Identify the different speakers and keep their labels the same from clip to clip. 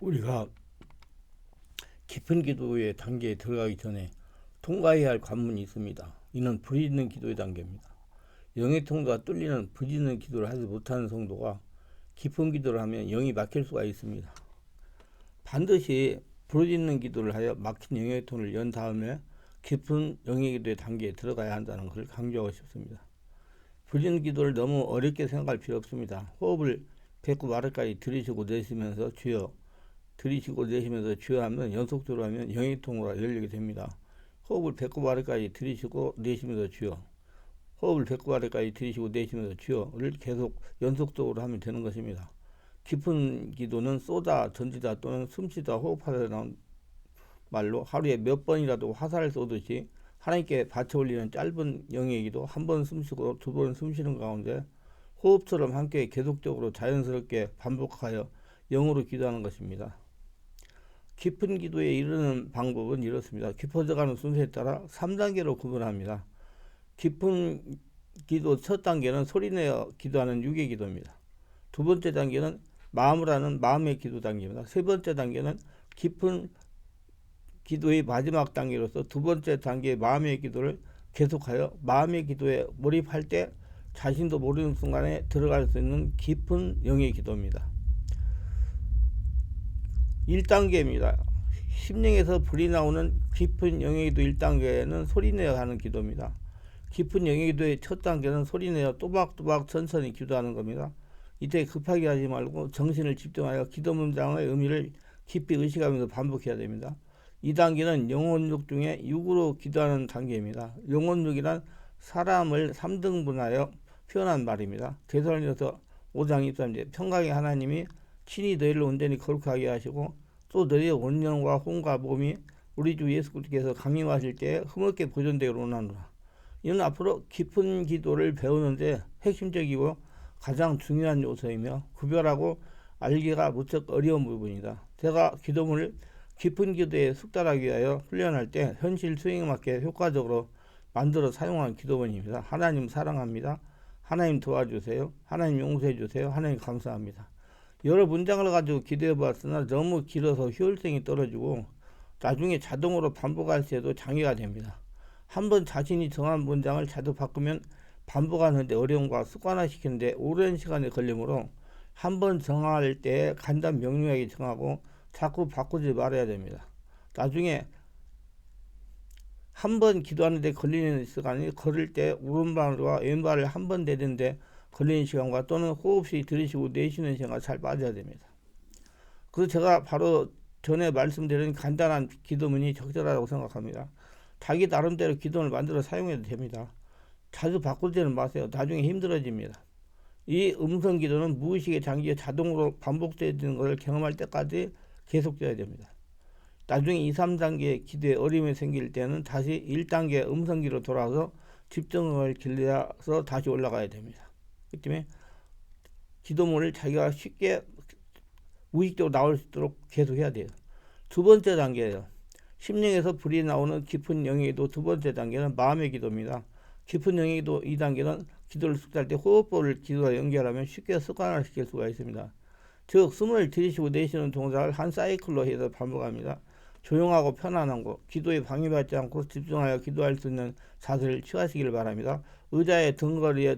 Speaker 1: 우리가 깊은 기도의 단계에 들어가기 전에 통과해야 할 관문이 있습니다. 이는 불이 있는 기도의 단계입니다. 영의 통로가 뚫리는 불이 있는 기도를 하지 못하는 성도가 깊은 기도를 하면 영이 막힐 수가 있습니다. 반드시 불이 있는 기도를 하여 막힌 영의 통로를 연 다음에 깊은 영의 기도의 단계에 들어가야 한다는 것을 강조하고 싶습니다. 불이 있는 기도를 너무 어렵게 생각할 필요 없습니다. 호흡을 배꼽 아래까지 들이쉬고 내쉬면서 주여, 들이쉬고 내쉬면서 주여 하면 연속적으로 하면 영의 통로가 열리게 됩니다. 호흡을 배꼽 아래까지 들이쉬고 내쉬면서 주여, 호흡을 배꼽 아래까지 들이쉬고 내쉬면서 주여를 계속 연속적으로 하면 되는 것입니다. 깊은 기도는 쏟아 던지다 또는 숨쉬다 호흡하다 나온 말로 하루에 몇 번이라도 화살을 쏘듯이 하나님께 바쳐 올리는 짧은 영의 기도, 한 번 숨쉬고 두 번 숨쉬는 가운데 호흡처럼 함께 계속적으로 자연스럽게 반복하여 영으로 기도하는 것입니다. 깊은 기도에 이르는 방법은 이렇습니다. 깊어져가는 순서에 따라 3단계로 구분합니다. 깊은 기도 첫 단계는 소리내어 기도하는 육의 기도입니다. 두 번째 단계는 마음을 하는 마음의 기도 단계입니다. 세 번째 단계는 깊은 기도의 마지막 단계로서 두 번째 단계의 마음의 기도를 계속하여 마음의 기도에 몰입할 때 자신도 모르는 순간에 들어갈 수 있는 깊은 영의 기도입니다. 1단계입니다. 심령에서 불이 나오는 깊은 영의 기도 1단계는 소리내어 하는 기도입니다. 깊은 영의 기도의 첫 단계는 소리내어 또박또박 천천히 기도하는 겁니다. 이때 급하게 하지 말고 정신을 집중하여 기도 문장의 의미를 깊이 의식하면서 반복해야 됩니다. 2단계는 영혼육 중에 육으로 기도하는 단계입니다. 영혼육이란 사람을 3등분하여 표현한 말입니다. 데살로니가서 5장 23절 평강의 하나님이 친히 너희를 온전히 거룩하게 하시고 또 너희의 온영과 혼과 몸이 우리 주 예수 그리스도께서 강림하실 때에 흠없게 보존되기를 원하노라. 이는 앞으로 깊은 기도를 배우는데 핵심적이고 가장 중요한 요소이며 구별하고 알기가 무척 어려운 부분이다. 제가 기도문을 깊은 기도에 숙달하기 위하여 훈련할 때 현실 수행에 맞게 효과적으로 만들어 사용한 기도문입니다. 하나님 사랑합니다. 하나님 도와주세요. 하나님 용서해 주세요. 하나님 감사합니다. 여러 문장을 가지고 기도해 봤으나 너무 길어서 효율성이 떨어지고 나중에 자동으로 반복할 때도 장애가 됩니다. 한번 자신이 정한 문장을 자주 바꾸면 반복하는데 어려움과 습관화시키는데 오랜 시간이 걸리므로 한번 정할 때 간단 명료하게 정하고 자꾸 바꾸지 말아야 됩니다. 나중에 한 번 기도하는데 걸리는 시간이 걸을 때 오른발과 왼발을 한 번 내리는데 걸리는 시간과 또는 호흡이 들이쉬고 내쉬는 시간과 잘 빠져야 됩니다. 그래서 제가 바로 전에 말씀드린 간단한 기도문이 적절하다고 생각합니다. 자기 나름대로 기도를 만들어 사용해도 됩니다. 자주 바꾸지는 마세요. 나중에 힘들어집니다. 이 음성 기도는 무의식의 장기에 자동으로 반복되는 것을 경험할 때까지 계속되어야 됩니다. 나중에 2, 3단계 기도에 어려움이 생길 때는 다시 1단계 음성기로 돌아와서 집중을 길러서 다시 올라가야 됩니다. 그렇기 때문에 기도문을 자기가 쉽게 무의식적으로 나올 수 있도록 계속해야 돼요. 두 번째 단계예요. 심령에서 불이 나오는 깊은 영의 기도 두 번째 단계는 마음의 기도입니다. 깊은 영의 기도 2단계는 기도를 숙달할 때 호흡법을 기도와 연결하면 쉽게 습관화시킬 수가 있습니다. 즉 숨을 들이쉬고 내쉬는 동작을 한 사이클로 해서 반복합니다. 조용하고 편안한 곳, 기도에 방해받지 않고 집중하여 기도할 수 있는 자세를 취하시길 바랍니다. 의자의 등거리에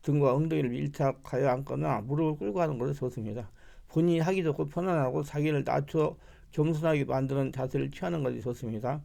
Speaker 1: 등과 엉덩이를 밀착하여 앉거나 무릎을 꿇고 하는 것도 좋습니다. 본인이 하기 좋고 편안하고 자기를 낮춰 겸손하게 만드는 자세를 취하는 것이 좋습니다.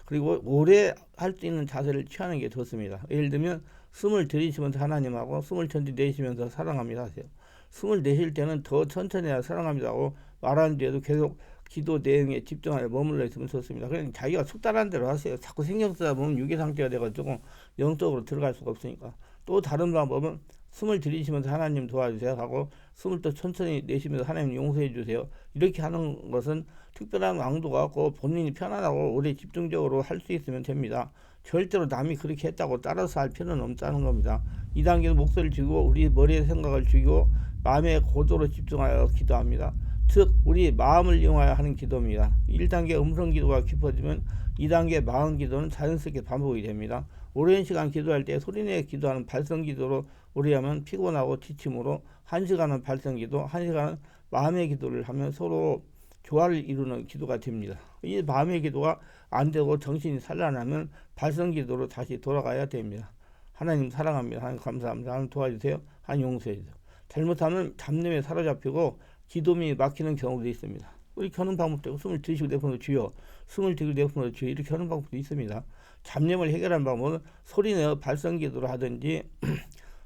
Speaker 1: 그리고 오래 할 수 있는 자세를 취하는 게 좋습니다. 예를 들면 숨을 들이쉬면서 하나님하고 숨을 천천히 내쉬면서 사랑합니다 하세요. 숨을 내쉴 때는 더 천천히 해야 사랑합니다 하고 말하는 뒤에도 계속 기도 내용에 집중하여 머물러 있으면 좋습니다. 그냥 자기가 숙달한 대로 하세요. 자꾸 신경 쓰다 보면 유괴상태가 돼가지고 영적으로 들어갈 수가 없으니까. 또 다른 방법은 숨을 들이쉬면서 하나님 도와주세요 하고 숨을 또 천천히 내쉬면서 하나님 용서해 주세요. 이렇게 하는 것은 특별한 왕도가 없고 본인이 편안하고 오래 집중적으로 할 수 있으면 됩니다. 절대로 남이 그렇게 했다고 따라서 할 필요는 없다는 겁니다. 2단계는 목소리를 죽이고 우리 머리의 생각을 죽이고 마음의 고도로 집중하여 기도합니다. 즉 우리 마음을 이용하여 하는 기도입니다. 1단계 음성 기도가 깊어지면 2단계 마음 기도는 자연스럽게 반복이 됩니다. 오랜 시간 기도할 때 소리내어 기도하는 발성 기도로 오래 하면 피곤하고 지침으로 1시간은 발성 기도, 1시간은 마음의 기도를 하면 서로 조화를 이루는 기도가 됩니다. 이 마음의 기도가 안 되고 정신이 산란하면 발성 기도로 다시 돌아가야 됩니다. 하나님 사랑합니다. 하나님 감사합니다. 하나님 도와주세요. 하나님 용서해주세요. 잘못하면 잡념에 사로잡히고 기도문이 막히는 경우도 있습니다. 우리 켜는 방법도 숨을 들이쉬고 내뿜어 주여, 숨을 들이쉬고 내뿜어 주여, 이렇게 하는 방법도 있습니다. 잡념을 해결하는 방법은 소리내어 발성 기도를 하든지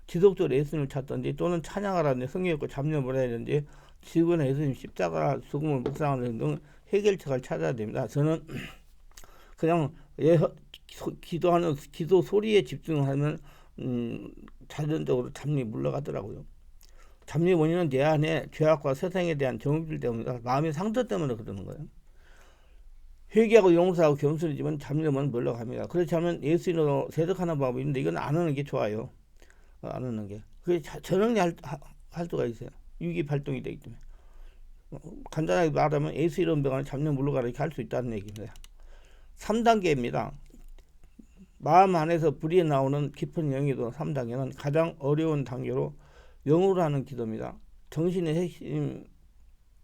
Speaker 1: 지속적으로 예수님을 찾든지 또는 찬양하라든지 성경 읽고 잡념을 해야 되는지 지구나 예수님 십자가 죽음을 묵상하는 등 해결책을 찾아야 됩니다. 저는 그냥 기도하는 기도 소리에 집중하면 자연적으로 잡념이 물러가더라고요. 잡념의 원인은 내 안에 죄악과 세상에 대한 정욕들 때문이다. 마음의 상처 때문에 그러는 거예요. 회개하고 용서하고 겸손해지면 잡념은 물러갑니다. 그렇지 않으면 예수님으로 세득하는 방법이 있는데 이건 안 하는 게 좋아요. 안 하는 게. 그게 저녁에 할 수가 있어요. 유기발동이 되기 때문에. 간단하게 말하면 예수 이름 병원에 잡념 물러가라 이렇게 할 수 있다는 얘기입니다. 3단계입니다. 마음 안에서 불이 나오는 깊은 영기도 3단계는 가장 어려운 단계로 영으로 하는 기도입니다. 정신의 핵심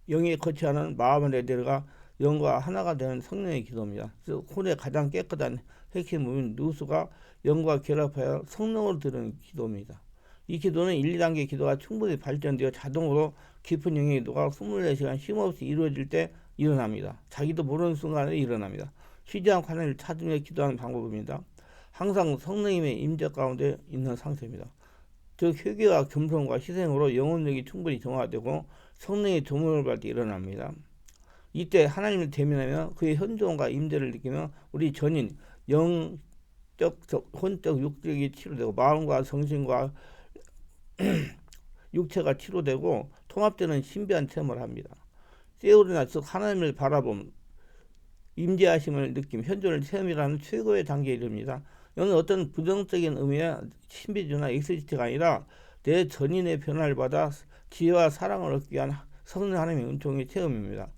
Speaker 1: 영에 거치하는 마음 안에 내려가 영과 하나가 되는 성령의 기도입니다. 그래서 혼의 가장 깨끗한 핵심 부분 누수가 영과 결합하여 성령으로 드리는 기도입니다. 이 기도는 1, 2단계 기도가 충분히 발전되어 자동으로 깊은 영의 기도가 24시간 쉼없이 이루어질 때 일어납니다. 자기도 모르는 순간에 일어납니다. 쉬지 않고 하나님을 찾으며 기도하는 방법입니다. 항상 성령님의 임재 가운데 있는 상태입니다. 즉 회개와 겸손과 희생으로 영혼력이 충분히 정화되고 성령의 조명을 받을 때 일어납니다. 이때 하나님을 대면하며 그의 현존과 임재를 느끼며 우리 전인 영적, 혼적, 육적이 치료되고 마음과 정신과 육체가 치료되고 통합되는 신비한 체험을 합니다. 세오르나 즉 하나님을 바라봄, 임재하심을 느낌, 현존을 체험이라는 최고의 단계에 이릅니다. 이는 어떤 부정적인 의미의 신비주의나 익스지트가 아니라 내 전인의 변화를 받아 지혜와 사랑을 얻기 위한 성령 하나님의 은총의 체험입니다.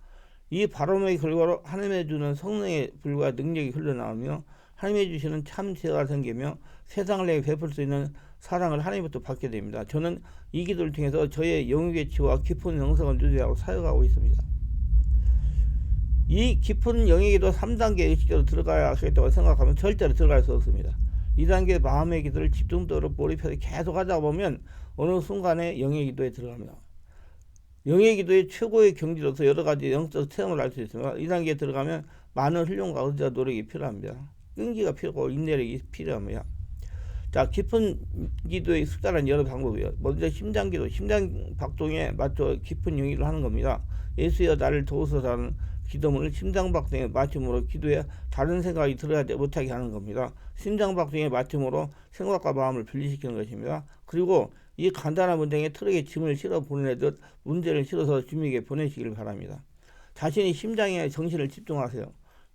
Speaker 1: 이 바람의 결과로 하나님의 주는 성령의 불과 능력이 흘러나오며 하나님의 주시는 참 지혜가 생기며 세상을 내게 베풀 수 있는 사랑을 하나님부터 받게 됩니다. 저는 이 기도를 통해서 저의 영역의 치유와 깊은 영성을 누리하고 사역하고 있습니다. 이 깊은 영역에도 3단계 의식적으로 들어가야 하겠다고 생각하면 절대로 들어갈 수 없습니다. 2단계 마음의 기도를 집중적으로 몰입해서 계속 하다 보면 어느 순간에 영의 기도에 들어갑니다. 영의 기도의 최고의 경지로서 여러 가지 영적 체험을 할 수 있습니다. 2단계에 들어가면 많은 훈련과 의지와 노력이 필요합니다. 끈기가 필요하고 인내력이 필요합니다. 자, 깊은 기도에 숙달한 여러 방법이에요. 먼저 심장기도, 심장박동에 맞춰 깊은 영기를 하는 겁니다. 예수여 나를 도우소서라는 기도문을 심장박동에 맞춤으로 기도에 다른 생각이 들어야 못하게 하는 겁니다. 심장박동에 맞춤으로 생각과 마음을 분리시키는 것입니다. 그리고 이 간단한 문장에 트럭에 짐을 실어 보내듯 문제를 실어서 주님에게 보내시길 바랍니다. 자신이 심장에 정신을 집중하세요.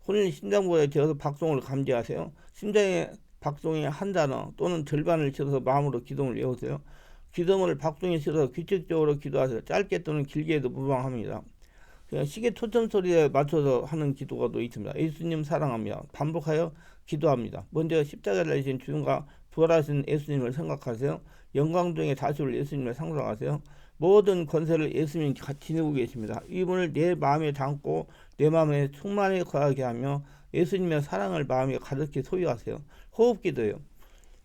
Speaker 1: 혼이 심장부에 되어서 박동을 감지하세요. 심장의 박동의 한 단어 또는 절반을 실어서 마음으로 기도를 외우세요. 기도문을 박동에 실어서 규칙적으로 기도하세요. 짧게 또는 길게 해도 무방합니다. 시계 초점 소리에 맞춰서 하는 기도가 또 있습니다. 예수님 사랑합니다. 반복하여 기도합니다. 먼저 십자가를 달리신 주님과 부활하신 예수님을 생각하세요. 영광 중에 다시 올 예수님을 상상하세요. 모든 권세를 예수님이 지니고 계십니다. 이분을 내 마음에 담고 내 마음에 충만히 거하게 하며 예수님의 사랑을 마음에 가득히 소유하세요. 호흡 기도예요.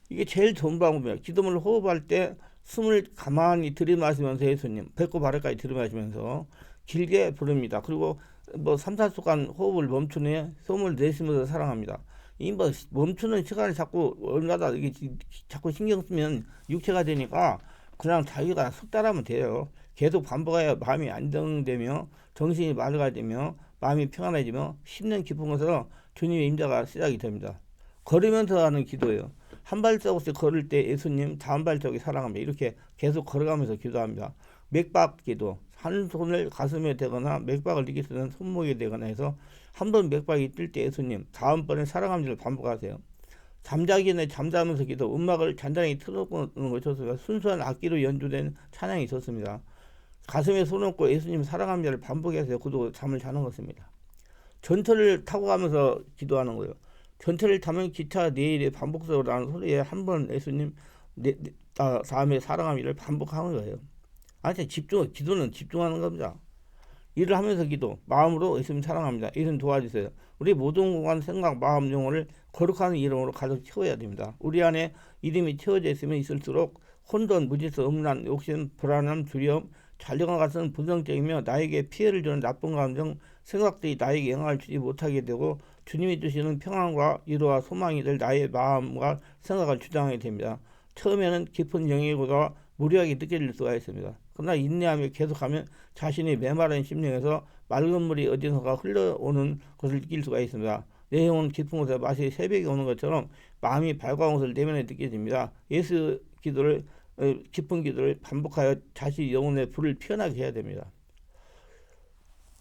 Speaker 1: 이게 제일 좋은 방법이에요. 기도문을 호흡할 때 숨을 가만히 들이마시면서 예수님 배꼽 아래까지 들이마시면서 길게 부릅니다. 그리고 3, 4초간 호흡을 멈춘 후에 숨을 내쉬면서 사랑합니다. 이 멈추는 시간을 자꾸 얼마나 이게 자꾸 신경 쓰면 육체가 되니까 그냥 자기가 숙달하면 돼요. 계속 반복해야 마음이 안정되며 정신이 맑아지며 마음이 평안해지며 심령 깊은 곳에서 주님의 임재가 시작이 됩니다. 걸으면서 하는 기도예요. 한 발자국씩 걸을 때 예수님 다음 발자국이 사랑합니다. 이렇게 계속 걸어가면서 기도합니다. 맥박 기도, 한 손을 가슴에 대거나 맥박을 느낄 수 있는 손목에 대거나 해서 한 번 맥박이 뜰 때 예수님 다음번에 사랑합니다를 반복하세요. 잠자기 전에 잠자면서 기도, 음악을 잔잔히 틀어놓는 것이 좋습니다. 순수한 악기로 연주된 찬양이 좋습니다. 가슴에 손 얹고 예수님 사랑합니다를 반복해서 그도 잠을 자는 것입니다. 전철을 타고 가면서 기도하는 거예요. 전철을 타면 기차 내일의 반복적으로 나는 소리에 한 번 예수님 다음에 사랑합니다를 반복하는 거예요. 기도는 집중하는 겁니다. 일을 하면서 기도, 마음으로 예수님 사랑합니다. 예수님 도와주세요. 우리 모든 공간, 생각, 마음, 영혼을 거룩한 이름으로 가득 채워야 됩니다. 우리 안에 이름이 채워져 있으면 있을수록 혼돈, 무질서, 음란, 욕심, 불안함, 두려움, 잔려감 같은 부정적이며 나에게 피해를 주는 나쁜 감정, 생각들이 나에게 영향을 주지 못하게 되고 주님이 주시는 평안과 위로와 소망이 될 나의 마음과 생각을 주장하게 됩니다. 처음에는 깊은 영역보다 무료하게 느껴질 수가 있습니다. 그러나 인내하며 계속하면 자신이 메마른 심령에서 맑은 물이 어디선가 흘러오는 것을 느낄 수가 있습니다. 내 영혼 깊은 곳에 마치 새벽이 오는 것처럼 마음이 밝아온 것을 내면에 느껴집니다. 예수 기도를 깊은 기도를 반복하여 자신의 영혼의 불을 피어나게 해야 됩니다.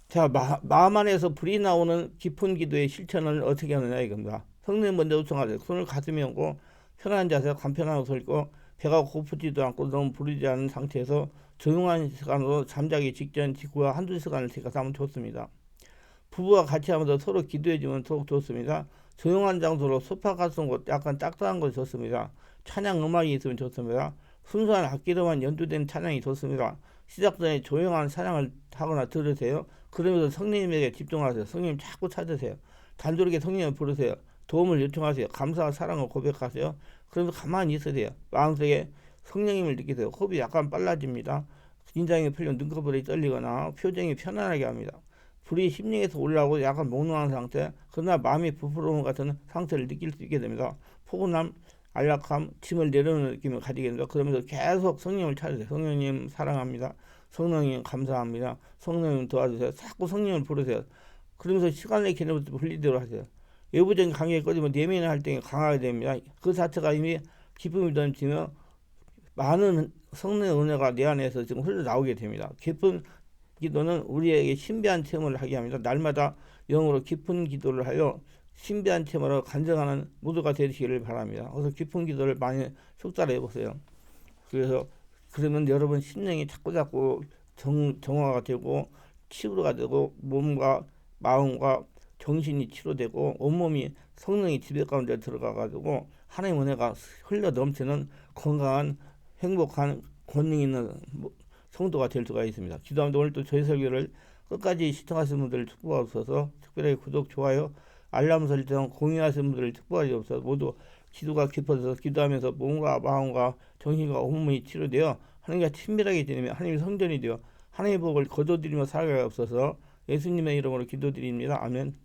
Speaker 1: 자, 마음 안에서 불이 나오는 깊은 기도의 실천을 어떻게 하느냐 이겁니다. 성령 먼저 요청하세요. 손을 가슴에 얹고 편안한 자세, 간편한 옷을 입고 배가 고프지도 않고 너무 부르지 않은 상태에서 조용한 시간으로 잠자기 직전 직후와 한두 시간을 생각하면 좋습니다. 부부와 같이 하면서 서로 기도해주면 더욱 좋습니다. 조용한 장소로 소파 같은 곳, 약간 딱딱한 곳이 좋습니다. 찬양 음악이 있으면 좋습니다. 순수한 악기로만 연주된 찬양이 좋습니다. 시작 전에 조용한 찬양을 하거나 들으세요. 그러면서 성령님에게 집중하세요. 성령님 자꾸 찾으세요. 단조롭게 성령을 부르세요. 도움을 요청하세요. 감사와 사랑을 고백하세요. 그러면서 가만히 있으세요. 마음속에 성령님을 느끼세요. 호흡이 약간 빨라집니다. 긴장이 풀리면 눈꺼풀이 떨리거나 표정이 편안하게 합니다. 불이 심령에서 올라오고 약간 몽롱한 상태, 그러나 마음이 부풀어오는 같은 상태를 느낄 수 있게 됩니다. 포근함, 안락함, 짐을 내려놓는 느낌을 가지게 됩니다. 그러면서 계속 성령을 찾으세요. 성령님 사랑합니다. 성령님 감사합니다. 성령님 도와주세요. 자꾸 성령을 부르세요. 그러면서 시간의 개념부터 분리대로 하세요. 외부적인 관계가 꺼지면 내면의 활동이 강하게 됩니다. 그 자체가 이미 기쁨이 넘치며 많은 성령의 은혜가 내 안에서 지금 흘러나오게 됩니다. 깊은 기도는 우리에게 신비한 체험을 하게 합니다. 날마다 영으로 깊은 기도를 하여 신비한 체험으로 간증하는 모두가 되시기를 바랍니다. 그래서 깊은 기도를 많이 숙달해 보세요. 그래서 그러면 여러분 심령이 자꾸자꾸 정화가 되고 치유가 되고 몸과 마음과 정신이 치료되고 온몸이 성령의 지배 가운데 들어가 가지고 하나님의 은혜가 흘러 넘치는 건강한 행복한 권능 있는 성도가 될 수가 있습니다. 기도합니다. 오늘 또 저희 설교를 끝까지 시청하시는 분들을 축복하옵소서. 특별히 구독, 좋아요, 알람 설정, 공유하시는 분들을 축복하옵소서. 모두 기도가 깊어져서 기도하면서 몸과 마음과 정신과 온몸이 치료되어 하나님과 친밀하게 지내며 하나님의 성전이 되어 하나님의 복을 거둬들이며 살아가옵소서. 예수님의 이름으로 기도드립니다. 아멘.